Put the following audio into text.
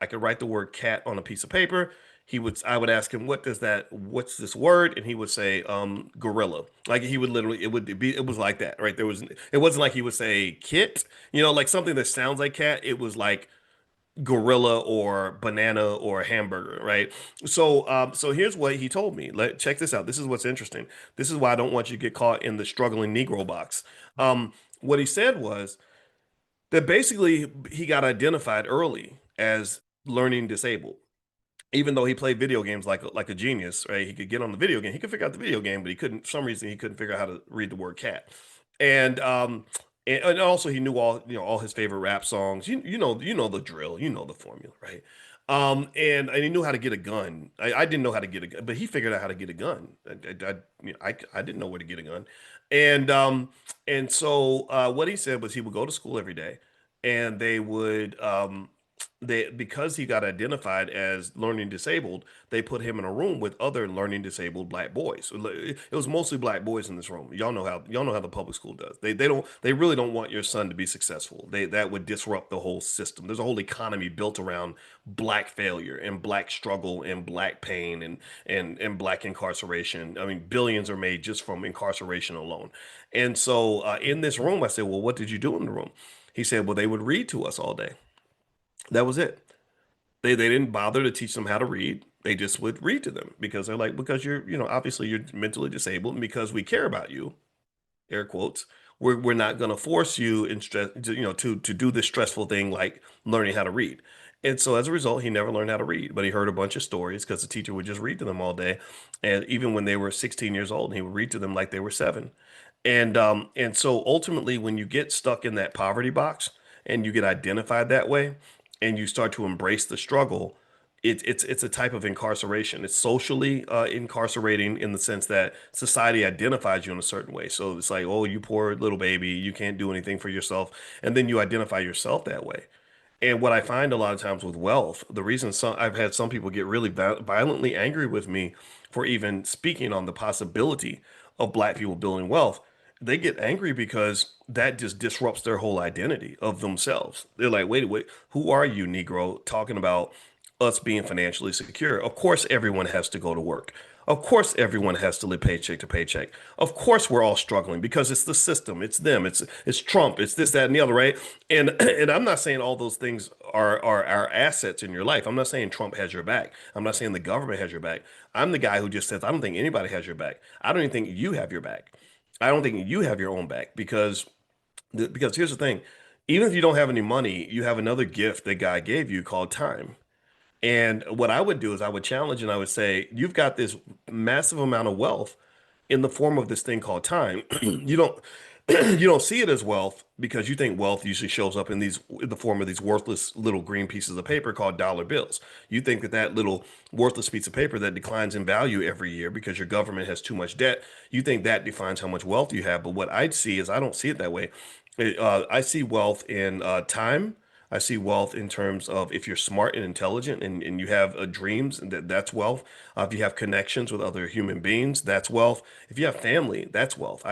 I could write the word cat on a piece of paper. I would ask him, what's this word? And he would say, gorilla. Like he would literally, it was like that, right? It wasn't like he would say kit, like something that sounds like cat. It was like gorilla or banana or hamburger, right? So here's what he told me. Check this out. This is what's interesting. This is why I don't want you to get caught in the struggling Negro box. What he said was that basically he got identified early as learning disabled, even though he played video games like a genius, right? He could get on the video game, he could figure out the video game, but he couldn't, for some reason, he couldn't figure out how to read the word cat. And and also he knew all his favorite rap songs. You know the drill, you know the formula, right? And he knew how to get a gun. I didn't know how to get a gun, but he figured out how to get a gun. I didn't know where to get a gun, and so what he said was he would go to school every day, and they because he got identified as learning disabled, they put him in a room with other learning disabled black boys. So it was mostly black boys in this room. Y'all know how the public school does. They really don't want your son to be successful. That would disrupt the whole system. There's a whole economy built around black failure and black struggle and black pain and black incarceration. I mean, billions are made just from incarceration alone. And so in this room, I said, "Well, what did you do in the room?" He said, "Well, they would read to us all day. That was it. They didn't bother to teach them how to read. They just would read to them because they're like, because obviously you're mentally disabled, and because we care about you, air quotes, we're not going to force you in stress, to do this stressful thing like learning how to read." And so as a result, he never learned how to read, but he heard a bunch of stories because the teacher would just read to them all day. And even when they were 16 years old, he would read to them like they were seven. And so ultimately, when you get stuck in that poverty box and you get identified that way, and you start to embrace the struggle, it's a type of incarceration. It's socially incarcerating in the sense that society identifies you in a certain way. So it's like, oh, you poor little baby, you can't do anything for yourself, and then you identify yourself that way. And what I find a lot of times with wealth, the reason I've had some people get really violently angry with me for even speaking on the possibility of black people building wealth, they get angry because that just disrupts their whole identity of themselves. They're like, wait, who are you, Negro, talking about us being financially secure? Of course, everyone has to go to work. Of course, everyone has to live paycheck to paycheck. Of course, we're all struggling because it's the system, it's them, it's Trump, it's this, that, and the other, right? And and I'm not saying all those things are assets in your life. I'm not saying Trump has your back. I'm not saying the government has your back. I'm the guy who just says I don't think anybody has your back. I don't even think you have your back. I don't think you have your own back because here's the thing. Even if you don't have any money, you have another gift that God gave you called time. And what I would do is I would challenge and I would say, you've got this massive amount of wealth in the form of this thing called time. You don't you don't see it as wealth because you think wealth usually shows up in the form of these worthless little green pieces of paper called dollar bills. You think that little worthless piece of paper that declines in value every year because your government has too much debt, you think that defines how much wealth you have. But what I'd see is I don't see it that way. I see wealth in time. I see wealth in terms of if you're smart and intelligent and you have dreams, and that's wealth. If you have connections with other human beings, that's wealth. If you have family, that's wealth.